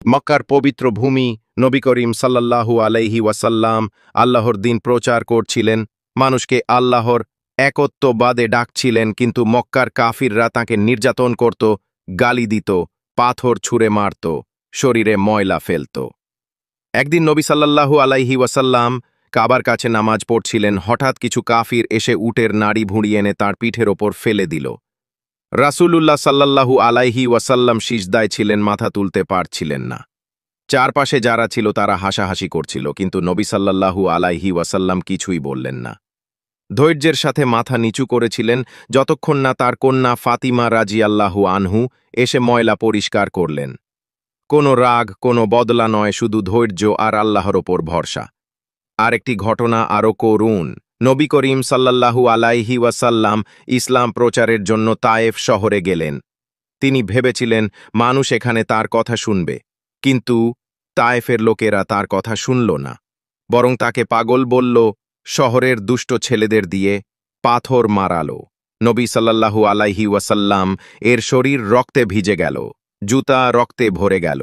মক্কার পবিত্র ভূমি, নবী করিম সাল্লাল্লাহু আলাইহি ওয়াসাল্লাম আল্লাহর দিন প্রচার করছিলেন, মানুষকে আল্লাহর একত্ববাদে ডাকছিলেন, কিন্তু মক্কার কাফিররা তাঁকে নির্যাতন করত, গালি দিত, পাথর ছুঁড়ে মারত, শরীরে ময়লা ফেলত। একদিন নবী সাল্লাল্লাহু আলাইহি ওয়াসাল্লাম কাবার কাছে নামাজ পড়ছিলেন। হঠাৎ কিছু কাফির এসে উটের নাড়ি ভুঁড়িয়ে এনে তাঁর পিঠের ওপর ফেলে দিল। রাসূলুল্লাহ সাল্লাল্লাহু আলাইহি ওয়াসাল্লাম সিজদায় ছিলেন, মাথা তুলতে পারছিলেন না। চারপাশে যারা ছিল তারা হাসাহাসি করছিল, কিন্তু নবী সাল্লাল্লাহু আলাইহি ওয়াসাল্লাম কিছুই বললেন না। ধৈর্যের সাথে মাথা নিচু করেছিলেন, যতক্ষণ না তার কন্যা ফাতিমা রাজিয়াল্লাহু আনহু এসে ময়লা পরিষ্কার করলেন। কোনো রাগ, কোনো বদলা নয়, শুধু ধৈর্য আর আল্লাহর ওপর ভরসা। আরেকটি ঘটনা আরও করুণ। নবী করিম সাল্লাল্লাহু আলাইহি ওয়াসাল্লাম ইসলাম প্রচারের জন্য তায়েফ শহরে গেলেন। তিনি ভেবেছিলেন মানুষ এখানে তার কথা শুনবে, কিন্তু তায়েফের লোকেরা তার কথা শুনল না, বরং তাকে পাগল বলল, শহরের দুষ্ট ছেলেদের দিয়ে পাথর মারালো। নবী সাল্লাল্লাহু আলাইহি ওয়াসাল্লাম এর শরীর রক্তে ভিজে গেল, জুতা রক্তে ভরে গেল।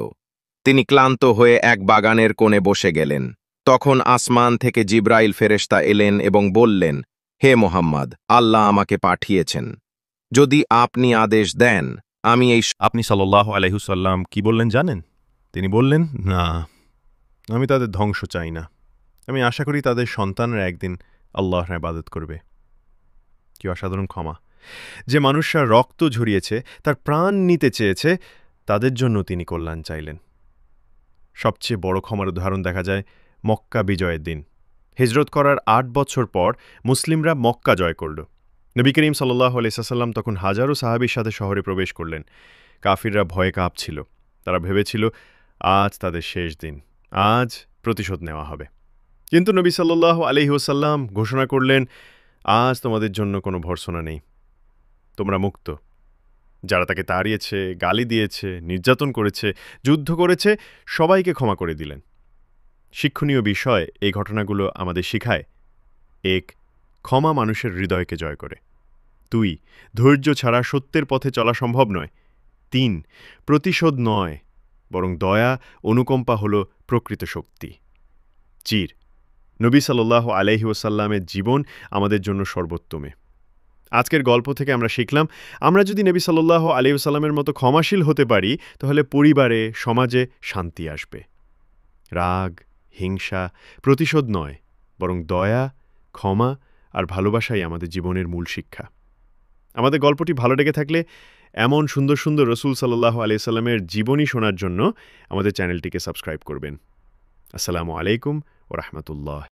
তিনি ক্লান্ত হয়ে এক বাগানের কোণে বসে গেলেন। তখন আসমান থেকে জিব্রাইল ফেরেশতা এলেন এবং বললেন, হে মোহাম্মদ, আল্লাহ আমাকে পাঠিয়েছেন। যদি আপনি আদেশ দেন আমি এই আপনি সাল্লাল্লাহু আলাইহি ওয়াসাল্লাম কি বললেন জানেন? তিনি বললেন, না, আমি তাদের ধ্বংস চাই না। আমি আশা করি তাদের সন্তানরা একদিন আল্লাহর ইবাদত করবে। কি অসাধারণ ক্ষমা! যে মানুষরা রক্ত ঝরিয়েছে, তার প্রাণ নিতে চেয়েছে, তাদের জন্য তিনি কল্যাণ চাইলেন। সবচেয়ে বড় ক্ষমার উদাহরণ দেখা যায় মক্কা বিজয়ের দিন। হিজরত করার ৮ বছর পর মুসলিমরা মক্কা জয় করল। নবী করিম সাল্লাল্লাহু আলাইহি ওয়াসাল্লাম তখন হাজারো সাহাবীর সাথে শহরে প্রবেশ করলেন। কাফিররা ভয়ে কাঁপছিল। তারা ভেবেছিল আজ তাদের শেষ দিন, আজ প্রতিশোধ নেওয়া হবে। কিন্তু নবী সাল্লাল্লাহু আলাইহি ওয়াসাল্লাম ঘোষণা করলেন, আজ তোমাদের জন্য কোনো ভর্ৎসনা নেই, তোমরা মুক্ত। যারা তাকে তাড়িয়েছে, গালি দিয়েছে, নির্যাতন করেছে, যুদ্ধ করেছে, সবাইকে ক্ষমা করে দিলেন। শিক্ষণীয় বিষয় এই ঘটনাগুলো আমাদের শিখায়, ১. ক্ষমা মানুষের হৃদয়কে জয় করে। ২. ধৈর্য ছাড়া সত্যের পথে চলা সম্ভব নয়। ৩. প্রতিশোধ নয়, বরং দয়া, অনুকম্পা হল প্রকৃত শক্তি। ৪. নবী সাল্লাল্লাহু আলাইহি ওয়াসাল্লামের জীবন আমাদের জন্য সর্বোত্তমে। আজকের গল্প থেকে আমরা শিখলাম, আমরা যদি নবী সাল্লাল্লাহু আলাইহি ওয়াসাল্লামের মতো ক্ষমাশীল হতে পারি, তাহলে পরিবারে, সমাজে শান্তি আসবে। রাগ, হিংসা, প্রতিশোধ নয়, বরং দয়া, ক্ষমা আর ভালোবাসাই আমাদের জীবনের মূল শিক্ষা। আমাদের গল্পটি ভালো লেগে থাকলে এমন সুন্দর সুন্দর রাসূল সাল্লাল্লাহু আলাইহি ওয়াসাল্লামের জীবনী শোনার জন্য আমাদের চ্যানেলটিকে সাবস্ক্রাইব করবেন। আসসালামু আলাইকুম ওয়া রাহমাতুল্লাহ।